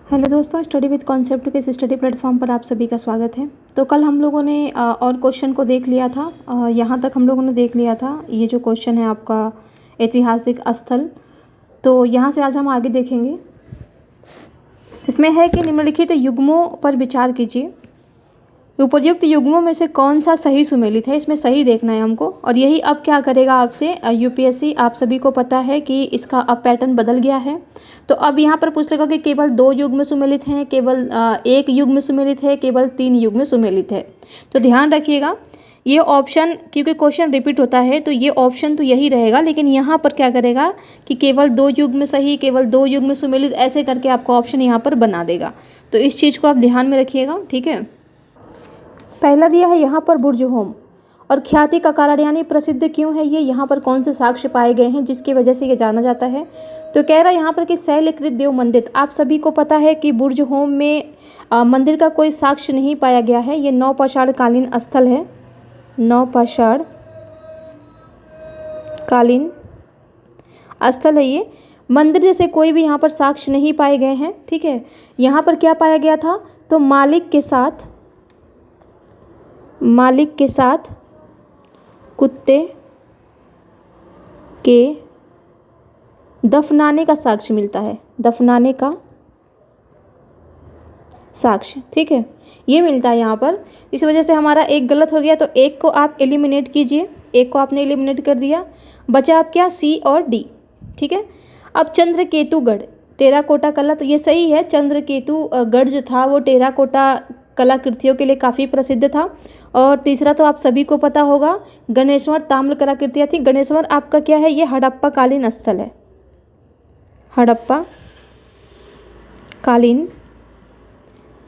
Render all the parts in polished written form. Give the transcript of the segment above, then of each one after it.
Hello दोस्तों, study with concept के इस स्टडी प्लेटफॉर्म पर आप सभी का स्वागत है। तो कल हम लोगों ने और क्वेश्चन को देख लिया था। यहाँ तक हम लोगों ने देख लिया था ये जो क्वेश्चन है आपका ऐतिहासिक स्थल। तो यहाँ से आज हम आगे देखेंगे। इसमें है कि निम्नलिखित युग्मों पर विचार कीजिए। उपर्युक्त युग्मों में से कौन सा सही सुमेलित है, इसमें सही देखना है हमको। और यही अब क्या करेगा आपसे यूपीएससी। आप सभी को पता है कि इसका अब पैटर्न बदल गया है। तो अब यहाँ पर पूछ लेगा कि केवल 2 युग्म सुमेलित हैं, केवल 1 युग्म सुमेलित है, केवल 3 युग्म सुमेलित है। तो ध्यान रखिएगा, ये ऑप्शन, क्योंकि क्वेश्चन रिपीट होता है तो ये ऑप्शन तो यही रहेगा, लेकिन यहाँ पर क्या करेगा कि केवल 2 युग्म सही, केवल 2 युग्म सुमेलित, ऐसे करके आपको ऑप्शन यहाँ पर बना देगा। तो इस चीज़ को आप ध्यान में रखिएगा, ठीक है। पहला दिया है यहाँ पर बुर्जहोम और ख्याति का कारण यानी प्रसिद्ध क्यों है ये, यहाँ पर कौन से साक्ष्य पाए गए हैं जिसकी वजह से ये जाना जाता है। तो कह रहा है यहाँ पर कि शैलकृत देव मंदिर। आप सभी को पता है कि बुर्जहोम में मंदिर का कोई साक्ष्य नहीं पाया गया है। ये नवपाषाण कालीन स्थल है, नवपाषाण कालीन स्थल है ये। मंदिर जैसे कोई भी यहाँ पर साक्ष्य नहीं पाए गए हैं, ठीक है। यहाँ पर क्या पाया गया था, तो मालिक के साथ कुत्ते के दफनाने का साक्ष्य मिलता है, दफनाने का साक्ष्य, ठीक है, ये मिलता है यहाँ पर। इस वजह से हमारा एक गलत हो गया, तो एक को आप एलिमिनेट कीजिए। एक को आपने एलिमिनेट कर दिया, बचा आप क्या, सी और डी, ठीक है। अब चंद्रकेतुगढ़ टेराकोटा कला, तो ये सही है। चंद्रकेतुगढ़ जो था वो टेराकोटा कलाकृतियों के लिए काफ़ी प्रसिद्ध था। और तीसरा तो आप सभी को पता होगा, गणेश्वर ताम्र कलाकृतियाँ थी। गणेश्वर आपका क्या है, ये हड़प्पा कालीन स्थल है, हड़प्पा कालीन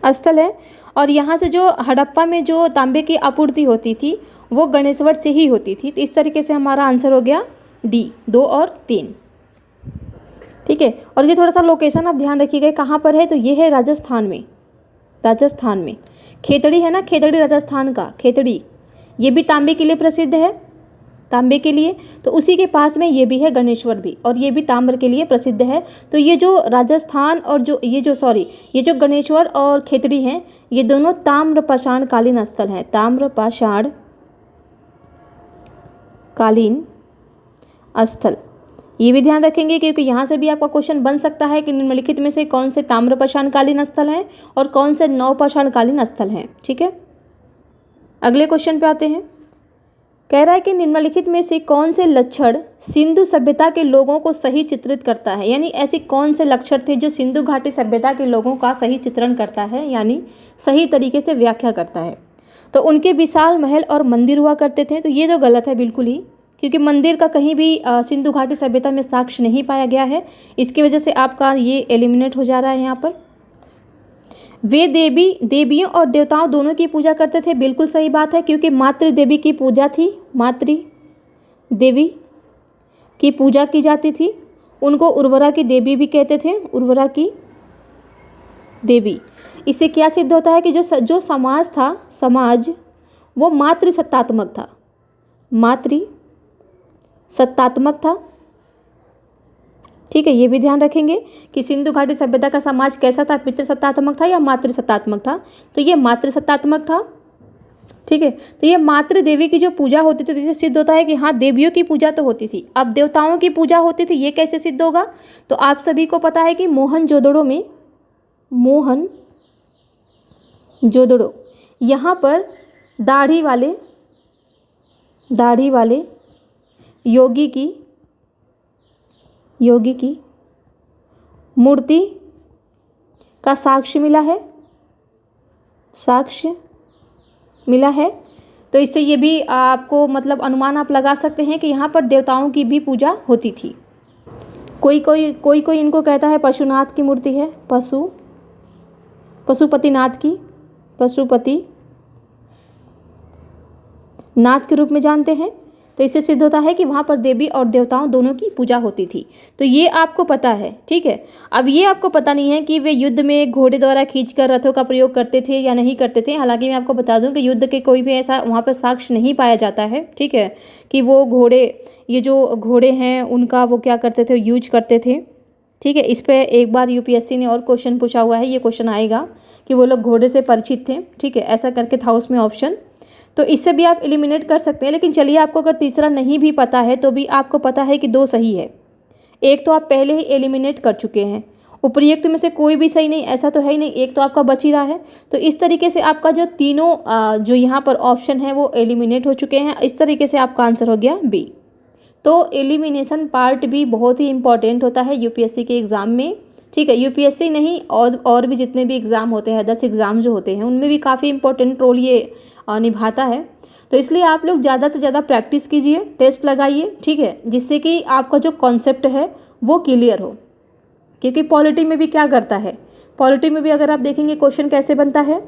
स्थल है। और यहाँ से जो हड़प्पा में जो तांबे की आपूर्ति होती थी वो गणेश्वर से ही होती थी। तो इस तरीके से हमारा आंसर हो गया डी, 2 और 3, ठीक है। और ये थोड़ा सा लोकेशन आप ध्यान रखिएगा कहाँ पर है, तो ये है राजस्थान में। राजस्थान में खेतड़ी है ना, खेतड़ी राजस्थान का खेतड़ी, ये भी तांबे के लिए प्रसिद्ध है, तांबे के लिए। तो उसी के पास में ये भी है गणेश्वर भी, और ये भी ताम्र के लिए प्रसिद्ध है। तो ये जो राजस्थान और जो ये जो गणेश्वर और खेतड़ी हैं, ये दोनों ताम्रपाषाण कालीन स्थल हैं, ताम्रपाषाण कालीन स्थल। ये भी ध्यान रखेंगे क्योंकि यहाँ से भी आपका क्वेश्चन बन सकता है कि निम्नलिखित में से कौन से ताम्रपाषाण कालीन स्थल हैं और कौन से नवपाषाण कालीन स्थल हैं, ठीक है। अगले क्वेश्चन पे आते हैं। कह रहा है कि निम्नलिखित में से कौन से लक्षण सिंधु सभ्यता के लोगों को सही चित्रित करता है, यानी ऐसे कौन से लक्षण थे जो सिंधु घाटी सभ्यता के लोगों का सही चित्रण करता है, यानी सही तरीके से व्याख्या करता है। तो उनके विशाल महल और मंदिर हुआ करते थे। तो ये तो गलत है बिल्कुल ही, क्योंकि मंदिर का कहीं भी सिंधु घाटी सभ्यता में साक्ष्य नहीं पाया गया है। इसकी वजह से आपका ये एलिमिनेट हो जा रहा है यहाँ पर। वे देवियों और देवताओं दोनों की पूजा करते थे, बिल्कुल सही बात है, क्योंकि मातृ देवी की पूजा थी, मातृ देवी की पूजा की जाती थी। उनको उर्वरा की देवी भी कहते थे, उर्वरा की देवी। इससे क्या सिद्ध होता है कि जो समाज था, समाज वो मातृसत्तात्मक था, मातृसत्तात्मक था, ठीक है। ये भी ध्यान रखेंगे कि सिंधु घाटी सभ्यता का समाज कैसा था, पितृसत्तात्मक था या मातृसत्तात्मक था। तो ये मातृसत्तात्मक था, ठीक है। तो ये मातृ देवी की जो पूजा होती थी, जिससे सिद्ध होता है कि हाँ, देवियों की पूजा तो होती थी, अब देवताओं की पूजा होती थी। ये कैसे सिद्ध होगा, तो आप सभी को पता है कि मोहनजोदड़ो में, मोहनजोदड़ो यहाँ पर दाढ़ी वाले योगी की मूर्ति का साक्ष्य मिला है। तो इससे ये भी आपको मतलब अनुमान आप लगा सकते हैं कि यहाँ पर देवताओं की भी पूजा होती थी। कोई इनको कहता है पशुनाथ की मूर्ति है, पशुपतिनाथ की, पशुपतिनाथ के रूप में जानते हैं। तो इससे सिद्ध होता है कि वहाँ पर देवी और देवताओं दोनों की पूजा होती थी। तो ये आपको पता है, ठीक है। अब ये आपको पता नहीं है कि वे युद्ध में घोड़े द्वारा खींचकर रथों का प्रयोग करते थे या नहीं करते थे। हालांकि मैं आपको बता दूं कि युद्ध के कोई भी ऐसा वहाँ पर साक्ष्य नहीं पाया जाता है, ठीक है, कि वो घोड़े, ये जो घोड़े हैं उनका वो क्या करते थे, यूज करते थे। ठीक है, इस पे एक बार यूपीएससी ने और क्वेश्चन पूछा हुआ है, ये क्वेश्चन आएगा कि वो लोग घोड़े से परिचित थे। ठीक है, ऐसा करके था उसमें ऑप्शन, तो इससे भी आप एलिमिनेट कर सकते हैं। लेकिन चलिए, आपको अगर तीसरा नहीं भी पता है तो भी आपको पता है कि 2 सही है, एक तो आप पहले ही एलिमिनेट कर चुके हैं, उपर्युक्त में से कोई भी सही नहीं, ऐसा तो है ही नहीं, एक तो आपका बच ही रहा है। तो इस तरीके से आपका जो तीनों जो यहाँ पर ऑप्शन है वो एलिमिनेट हो चुके हैं। इस तरीके से आपका आंसर हो गया बी। तो एलिमिनेशन पार्ट भी बहुत ही इंपॉर्टेंट होता है यूपीएससी के एग्ज़ाम में। ठीक है, यूपीएससी नहीं और भी जितने भी एग्ज़ाम होते हैं, अदर्स एग्ज़ाम जो होते हैं, उनमें भी काफ़ी इंपॉर्टेंट रोल ये निभाता है। तो इसलिए आप लोग ज़्यादा से ज़्यादा प्रैक्टिस कीजिए, टेस्ट लगाइए। ठीक है, जिससे कि आपका जो कॉन्सेप्ट है वो क्लियर हो। क्योंकि पॉलिटी में भी क्या करता है, पॉलिटी में भी अगर आप देखेंगे क्वेश्चन कैसे बनता है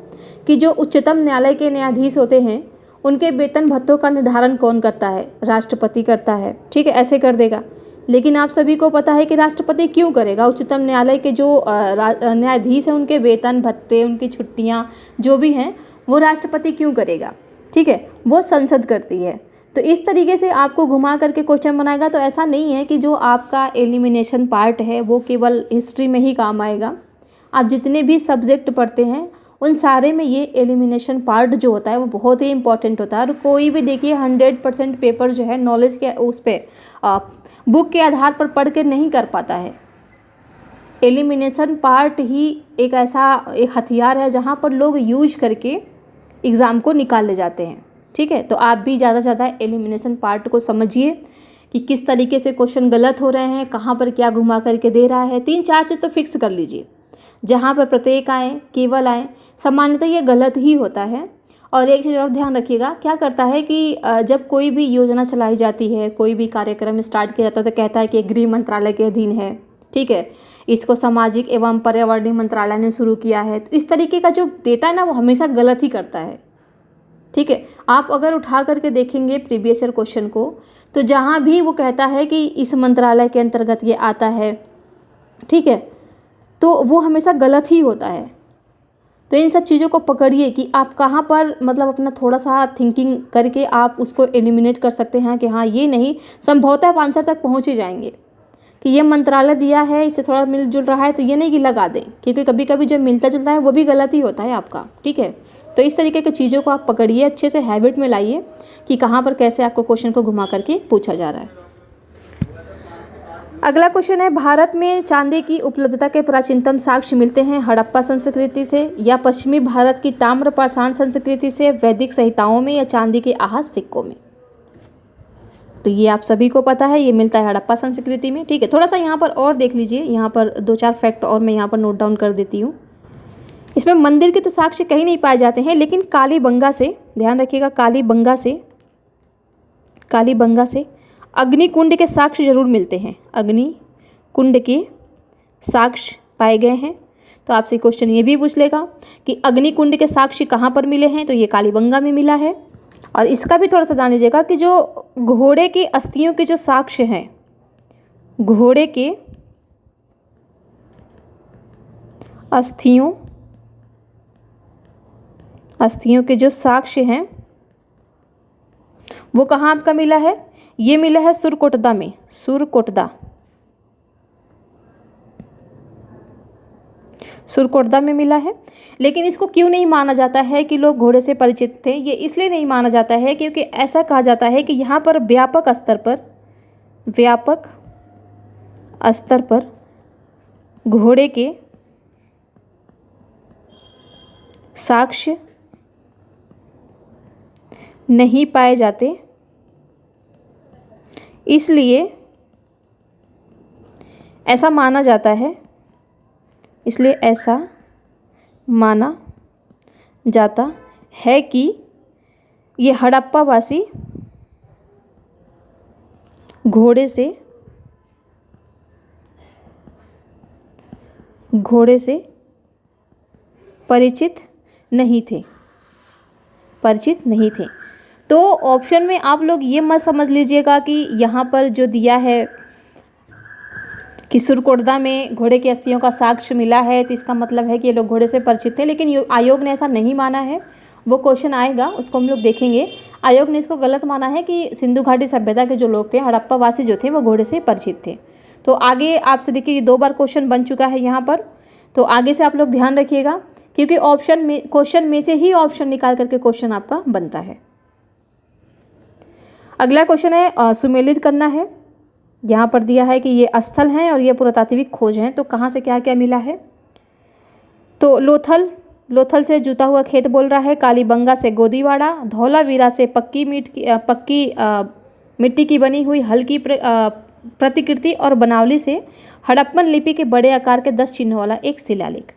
कि जो उच्चतम न्यायालय के न्यायाधीश होते हैं उनके वेतन भत्तों का निर्धारण कौन करता है, राष्ट्रपति करता है। ठीक है, ऐसे कर देगा। लेकिन आप सभी को पता है कि राष्ट्रपति क्यों करेगा, उच्चतम न्यायालय के जो न्यायाधीश हैं उनके वेतन भत्ते, उनकी छुट्टियाँ जो भी हैं वो राष्ट्रपति क्यों करेगा। ठीक है, वो संसद करती है। तो इस तरीके से आपको घुमा करके क्वेश्चन बनाएगा। तो ऐसा नहीं है कि जो आपका एलिमिनेशन पार्ट है वो केवल हिस्ट्री में ही काम आएगा। आप जितने भी सब्जेक्ट पढ़ते हैं उन सारे में ये एलिमिनेशन पार्ट जो होता है वो बहुत ही इंपॉर्टेंट होता है। और कोई भी देखिए 100% पेपर जो है नॉलेज के उस पर बुक के आधार पर पढ़ के नहीं कर पाता है। एलिमिनेशन पार्ट ही एक ऐसा एक हथियार है जहाँ पर लोग यूज करके एग्ज़ाम को निकाल ले जाते हैं। ठीक है, तो आप भी ज़्यादा से ज़्यादा एलिमिनेशन पार्ट को समझिए कि किस तरीके से क्वेश्चन गलत हो रहे हैं, कहाँ पर क्या घुमा करके दे रहा है। 3-4 चीज़ तो फिक्स कर लीजिए, जहाँ पर प्रत्येक आए, केवल आए, सामान्यतः ये गलत ही होता है। और एक चीज़ और ध्यान रखिएगा, क्या करता है कि जब कोई भी योजना चलाई जाती है, कोई भी कार्यक्रम स्टार्ट किया जाता है तो कहता है कि गृह मंत्रालय के अधीन है। ठीक है, इसको सामाजिक एवं पर्यावरणीय मंत्रालय ने शुरू किया है। तो इस तरीके का जो देता है ना वो हमेशा गलत ही करता है। ठीक है, आप अगर उठा करके देखेंगे प्रीवियस ईयर क्वेश्चन को तो जहाँ भी वो कहता है कि इस मंत्रालय के अंतर्गत ये आता है, ठीक है, तो वो हमेशा गलत ही होता है। तो इन सब चीज़ों को पकड़िए कि आप कहाँ पर मतलब अपना थोड़ा सा थिंकिंग करके आप उसको एलिमिनेट कर सकते हैं कि हाँ ये नहीं, संभवतः आप आंसर तक पहुँच ही जाएंगे कि ये मंत्रालय दिया है, इससे थोड़ा मिलजुल रहा है, तो ये नहीं कि लगा दें, क्योंकि कभी कभी जो मिलता जुलता है वो भी गलत ही होता है आपका। ठीक है, तो इस तरीके की चीज़ों को आप पकड़िए, अच्छे से हैबिट में लाइए कि कहाँ पर कैसे आपको क्वेश्चन को घुमा करके पूछा जा रहा है। अगला क्वेश्चन है, भारत में चांदी की उपलब्धता के प्राचीनतम साक्ष्य मिलते हैं हड़प्पा संस्कृति से या पश्चिमी भारत की ताम्र पाषाण संस्कृति से, वैदिक संहिताओं में या चांदी के आहत सिक्कों में। तो ये आप सभी को पता है, ये मिलता है हड़प्पा संस्कृति में। ठीक है, थोड़ा सा यहाँ पर और देख लीजिए, यहाँ पर 2-4 फैक्ट और मैं यहाँ पर नोट डाउन कर देती हूँ। इसमें मंदिर के तो साक्ष्य कहीं नहीं पाए जाते हैं, लेकिन कालीबंगा से, ध्यान रखिएगा, कालीबंगा से अग्निकुंड के साक्ष्य जरूर मिलते हैं, अग्निकुंड के साक्ष्य पाए गए हैं। तो आपसे क्वेश्चन ये भी पूछ लेगा कि अग्निकुंड के साक्ष्य कहाँ पर मिले हैं, तो ये कालीबंगा में मिला है। और इसका भी थोड़ा सा जान लीजिएगा कि जो घोड़े की अस्थियों के जो साक्ष्य हैं, घोड़े के अस्थियों के जो साक्ष्य हैं वो कहाँ आपका मिला है, ये मिला है सुरकोटदा में, सुरकोटदा में मिला है। लेकिन इसको क्यों नहीं माना जाता है कि लोग घोड़े से परिचित थे, ये इसलिए नहीं माना जाता है क्योंकि ऐसा कहा जाता है कि यहाँ पर व्यापक स्तर पर घोड़े के साक्ष्य नहीं पाए जाते, इसलिए ऐसा माना जाता है, कि ये हड़प्पा वासी घोड़े से परिचित नहीं थे। तो ऑप्शन में आप लोग ये मत समझ लीजिएगा कि यहाँ पर जो दिया है कि सुरकोटदा में घोड़े की अस्थियों का साक्ष्य मिला है तो इसका मतलब है कि ये लोग घोड़े से परिचित थे, लेकिन आयोग ने ऐसा नहीं माना है। वो क्वेश्चन आएगा, उसको हम लोग देखेंगे। आयोग ने इसको गलत माना है कि सिंधु घाटी सभ्यता के जो लोग थे, हड़प्पा वासी जो थे, वो घोड़े से परिचित थे। तो आगे आपसे देखिए ये 2 बार क्वेश्चन बन चुका है यहाँ पर, तो आगे से आप लोग ध्यान रखिएगा, क्योंकि क्वेश्चन में से ही ऑप्शन निकाल करके क्वेश्चन आपका बनता है। अगला क्वेश्चन है सुमेलित करना है। यहाँ पर दिया है कि ये स्थल हैं और ये पुरातात्विक खोज हैं, तो कहाँ से क्या क्या मिला है। तो लोथल से जुता हुआ खेत बोल रहा है, कालीबंगा से गोदीवाड़ा, धौलावीरा से पक्की मिट्टी की बनी हुई हल्की प्रतिकृति, और बनावली से हड़प्पन लिपि के बड़े आकार के 10 चिन्हों वाला एक शिलालेख।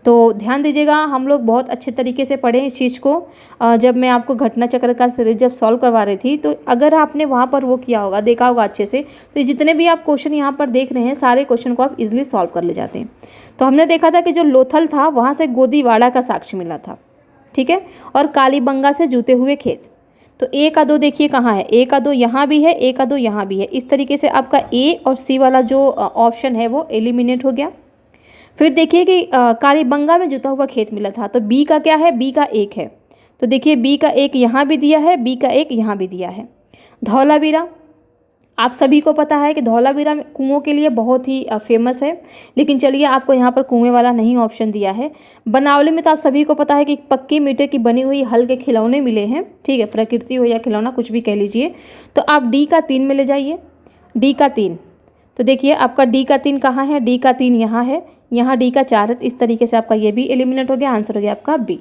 तो ध्यान दीजिएगा, हम लोग बहुत अच्छे तरीके से पढ़े इस चीज़ को। जब मैं आपको घटना चक्र का सीरीज जब सॉल्व करवा रही थी, तो अगर आपने वहाँ पर वो किया होगा, देखा होगा अच्छे से, तो जितने भी आप क्वेश्चन यहाँ पर देख रहे हैं सारे क्वेश्चन को आप इजीली सॉल्व कर ले जाते हैं। तो हमने देखा था कि जो लोथल था वहाँ से गोदीवाड़ा का साक्ष्य मिला था, ठीक है, और कालीबंगा से जूते हुए खेत। तो ए का 2 देखिए कहाँ है, ए का 2 यहाँ भी है, ए का 2 यहाँ भी है। इस तरीके से आपका ए और सी वाला जो ऑप्शन है वो एलिमिनेट हो गया। फिर देखिए कि कालीबंगा में जुता हुआ खेत मिला था, तो बी का क्या है, बी का 1 है। तो देखिए बी का 1 यहाँ भी दिया है, बी का 1 यहाँ भी दिया है। धौलावीरा, आप सभी को पता है कि धौलावीरा कुओं के लिए बहुत ही फेमस है, लेकिन चलिए आपको यहाँ पर कुएं वाला नहीं ऑप्शन दिया है। बनावली में तो आप सभी को पता है कि पक्की मिट्टी की बनी हुई हल्के खिलौने मिले हैं, ठीक है, प्रकृति हो या खिलौना कुछ भी कह लीजिए। तो आप डी का 3 में ले जाइए, डी का 3। तो देखिए आपका डी का 3 कहाँ है, डी का 3 यहाँ है, यहाँ डी का 4 है। इस तरीके से आपका ये भी एलिमिनेट हो गया, आंसर हो गया आपका बी,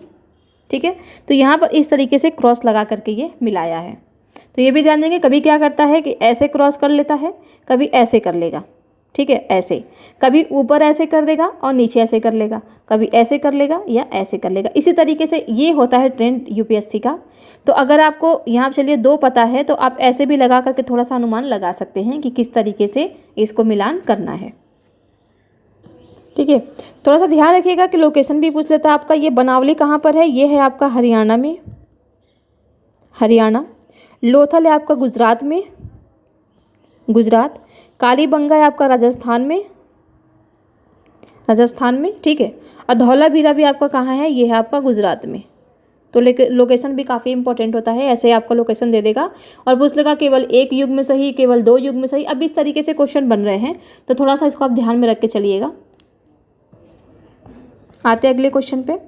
ठीक है। तो यहाँ पर इस तरीके से क्रॉस लगा करके ये मिलाया है। तो ये भी ध्यान देंगे, कभी क्या करता है कि ऐसे क्रॉस कर लेता है, कभी ऐसे कर लेगा, ठीक है, ऐसे, कभी ऊपर ऐसे कर देगा और नीचे ऐसे कर लेगा, कभी ऐसे कर लेगा या ऐसे कर लेगा। इसी तरीके से ये होता है ट्रेंड यूपीएससी का। तो अगर आपको यहाँ चलिए 2 पता है, तो आप ऐसे भी लगा करके थोड़ा सा अनुमान लगा सकते हैं कि किस तरीके से इसको मिलान करना है, ठीक है। थोड़ा सा ध्यान रखिएगा कि लोकेशन भी पूछ लेता है आपका। ये बनावली कहाँ पर है, ये है आपका हरियाणा में, हरियाणा। लोथल है आपका गुजरात में, गुजरात। कालीबंगा है आपका राजस्थान में, राजस्थान में, ठीक है। और धौलावीरा भी आपका कहाँ है, ये है आपका गुजरात में। तो लोकेशन भी काफ़ी इंपॉर्टेंट होता है, ऐसे आपका लोकेशन दे देगा और पूछ लेगा केवल 1 युग में सही, केवल 2 युग में सही। अब इस तरीके से क्वेश्चन बन रहे हैं, तो थोड़ा सा इसको आप ध्यान में रख के चलिएगा। आते हैं अगले क्वेश्चन पे।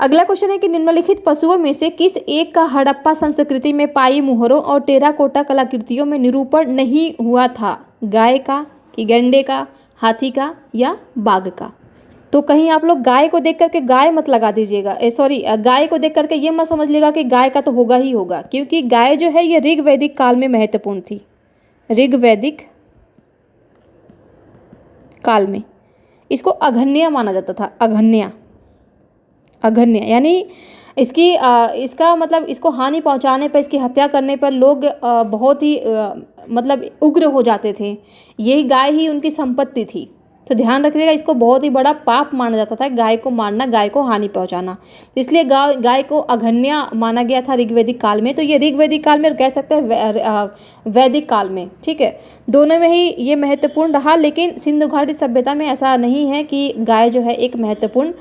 अगला क्वेश्चन है कि निम्नलिखित पशुओं में से किस एक का हड़प्पा संस्कृति में पाई मुहरों और टेराकोटा कलाकृतियों में निरूपण नहीं हुआ था, गाय का, कि गैंडे का, हाथी का या बाघ का। तो कहीं आप लोग गाय को देख करके गाय मत लगा दीजिएगा, सॉरी, गाय को देख करके ये मत समझ लेगा कि गाय का तो होगा ही होगा, क्योंकि गाय जो है ये ऋग वैदिक काल में महत्वपूर्ण थी। ऋग वैदिक काल में इसको अघन्य माना जाता था, अघन्य, अघन्य यानी इसका मतलब इसको हानि पहुंचाने पर, इसकी हत्या करने पर लोग बहुत ही मतलब उग्र हो जाते थे। यही गाय ही उनकी संपत्ति थी। तो ध्यान रखिएगा, इसको बहुत ही बड़ा पाप माना जाता था, गाय को मारना, गाय को हानि पहुंचाना। इसलिए गाय को अघन्य माना गया था ऋग्वैदिक काल में। तो ये ऋग्वैदिक काल में कह सकते हैं वैदिक काल में, ठीक है, दोनों में ही ये महत्वपूर्ण रहा। लेकिन सिंधु घाटी सभ्यता में ऐसा नहीं है कि गाय जो है एक महत्वपूर्ण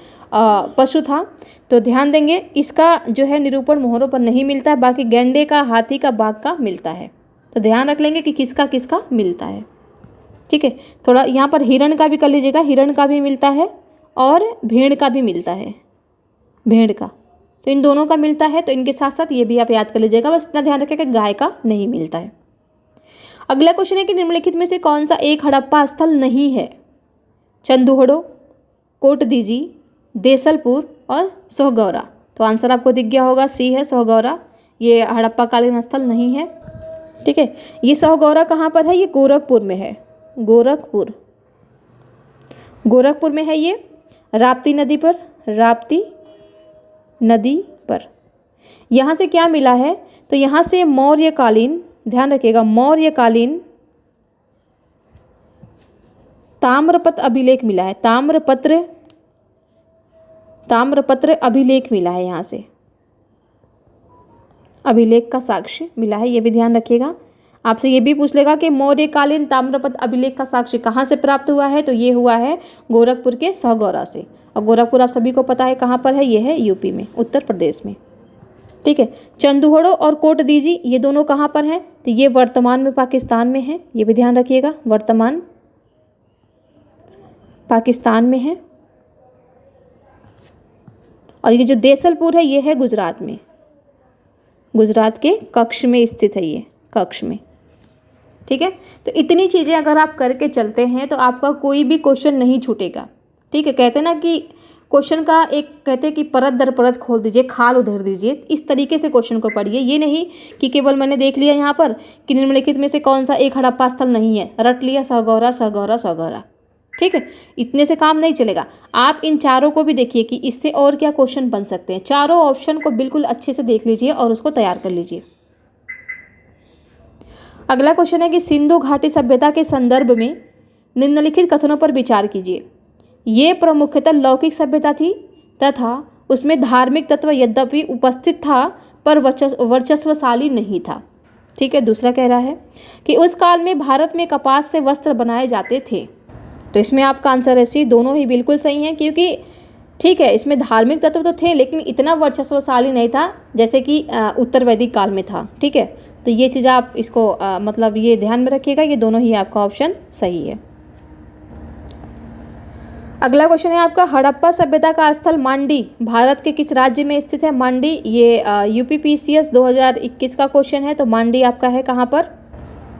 पशु था। तो ध्यान देंगे, इसका जो है निरूपण मोहरों पर नहीं मिलता है, बाकी गैंडे का, हाथी का, बाघ का मिलता है। तो ध्यान रख लेंगे कि किसका किसका मिलता है, ठीक है। थोड़ा यहाँ पर हिरण का भी कर लीजिएगा, हिरण का भी मिलता है और भेड़ का भी मिलता है, भेड़ का, तो इन दोनों का मिलता है। तो इनके साथ साथ ये भी आप याद कर लीजिएगा, बस इतना ध्यान रखिएगा गाय का नहीं मिलता है। अगला क्वेश्चन है कि निम्नलिखित में से कौन सा एक हड़प्पा स्थल नहीं है, चंदूहड़ो, कोटदीजी, देसलपुर और सोहगौरा। तो आंसर आपको दिख गया होगा, सी है सोहगौरा, ये हड़प्पा कालीन स्थल नहीं है, ठीक है। ये सोहगौरा कहाँ पर है, ये गोरखपुर में है, गोरखपुर, गोरखपुर में है ये, राप्ती नदी पर, राप्ती नदी पर। यहाँ से क्या मिला है, तो यहाँ से मौर्यकालीन, ध्यान रखिएगा, मौर्यकालीन ताम्रपत्र अभिलेख मिला है, ताम्रपत्र अभिलेख मिला है, यहाँ से अभिलेख का साक्ष्य मिला है, ये भी ध्यान रखिएगा। आपसे ये भी पूछ लेगा कि मौर्यकालीन ताम्रपत्र अभिलेख का साक्ष्य कहाँ से प्राप्त हुआ है, तो ये हुआ है गोरखपुर के सोहगौरा से। और गोरखपुर आप सभी को पता है कहाँ पर है, ये है यूपी में, उत्तर प्रदेश में, ठीक है। चंदूहड़ो और कोटदीजी ये दोनों कहाँ पर हैं, तो ये वर्तमान में पाकिस्तान में है, ये भी ध्यान रखिएगा, वर्तमान पाकिस्तान में है। और ये जो देसलपुर है ये है गुजरात में, गुजरात के कच्छ में स्थित है ये, कच्छ में। ठीक है, तो इतनी चीज़ें अगर आप करके चलते हैं तो आपका कोई भी क्वेश्चन नहीं छूटेगा। ठीक है, कहते हैं ना कि क्वेश्चन का एक, कहते हैं कि परत दर परत खोल दीजिए, खाल उधेड़ दीजिए। इस तरीके से क्वेश्चन को पढ़िए। ये नहीं कि केवल मैंने देख लिया यहाँ पर कि निम्नलिखित में से कौन सा एक हड़प्पा स्थल नहीं है, रट लिया सगौरा सगौरा सगौरा। ठीक है, इतने से काम नहीं चलेगा। आप इन चारों को भी देखिए कि इससे और क्या क्वेश्चन बन सकते हैं। चारों ऑप्शन को बिल्कुल अच्छे से देख लीजिए और उसको तैयार कर लीजिए। अगला क्वेश्चन है कि सिंधु घाटी सभ्यता के संदर्भ में निम्नलिखित कथनों पर विचार कीजिए। ये प्रमुखतः लौकिक सभ्यता थी तथा उसमें धार्मिक तत्व यद्यपि उपस्थित था पर वर्चस्वशाली नहीं था। ठीक है, दूसरा कह रहा है कि उस काल में भारत में कपास से वस्त्र बनाए जाते थे। तो इसमें आपका आंसर है सी, दोनों ही बिल्कुल सही हैं, क्योंकि ठीक है इसमें धार्मिक तत्व तो थे लेकिन इतना वर्चस्वशाली नहीं था जैसे कि उत्तर वैदिक काल में था। ठीक है, तो ये चीज़ आप इसको मतलब ये ध्यान में रखिएगा, ये दोनों ही आपका ऑप्शन सही है। अगला क्वेश्चन है आपका, हड़प्पा सभ्यता का स्थल मांडी भारत के किस राज्य में स्थित है? मांडी ये UPPCS 2021 का क्वेश्चन है। तो मांडी आपका है कहाँ पर?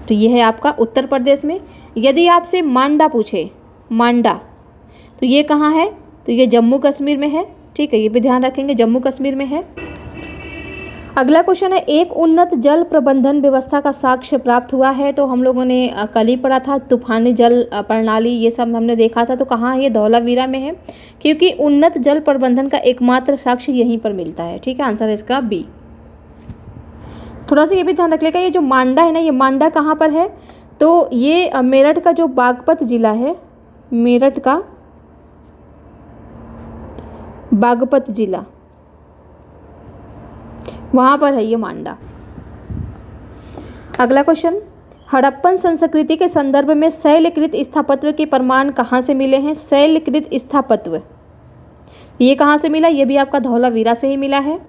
तो ये है आपका उत्तर प्रदेश में। यदि आपसे मांडा पूछे, मांडा, तो ये कहाँ है? तो ये जम्मू कश्मीर में है। ठीक है, ये भी ध्यान रखेंगे, जम्मू कश्मीर में है। अगला क्वेश्चन है, एक उन्नत जल प्रबंधन व्यवस्था का साक्ष्य प्राप्त हुआ है। तो हम लोगों ने कल ही पढ़ा था, तूफानी जल प्रणाली, ये सब हमने देखा था। तो कहाँ है? ये धौलावीरा में है, क्योंकि उन्नत जल प्रबंधन का एकमात्र साक्ष्य यहीं पर मिलता है। ठीक है, आंसर है इसका बी। थोड़ा सा ये भी ध्यान रख लेगा, ये जो मांडा है ना, ये मांडा कहाँ पर है? तो ये मेरठ का जो बागपत जिला है, मेरठ का बागपत जिला, वहाँ पर है ये मांडा। अगला क्वेश्चन, हड़प्पन संस्कृति के संदर्भ में शैलकृत स्थापत्य के प्रमाण कहाँ से मिले हैं? शैलकृत स्थापत्य ये कहाँ से मिला? ये भी आपका धौलावीरा से ही मिला है।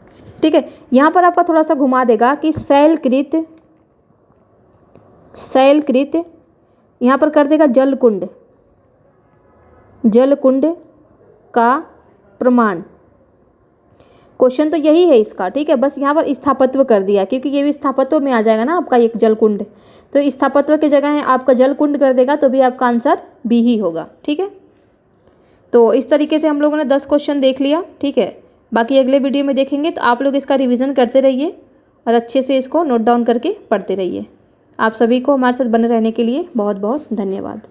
ठीक है, यहाँ पर आपका थोड़ा सा घुमा देगा कि शैलकृत यहाँ पर कर देगा जलकुंड, जलकुंड का प्रमाण। क्वेश्चन तो यही है इसका। ठीक है, बस यहाँ पर स्थापत्य कर दिया, क्योंकि ये भी स्थापत्य में आ जाएगा ना आपका एक जलकुंड। तो स्थापत्य की जगह आपका जलकुंड कर देगा, तो भी आपका आंसर बी ही होगा। ठीक है, तो इस तरीके से हम लोगों ने 10 क्वेश्चन देख लिया। ठीक है, बाकी अगले वीडियो में देखेंगे। तो आप लोग इसका रिवीजन करते रहिए और अच्छे से इसको नोट डाउन करके पढ़ते रहिए। आप सभी को हमारे साथ बने रहने के लिए बहुत बहुत धन्यवाद।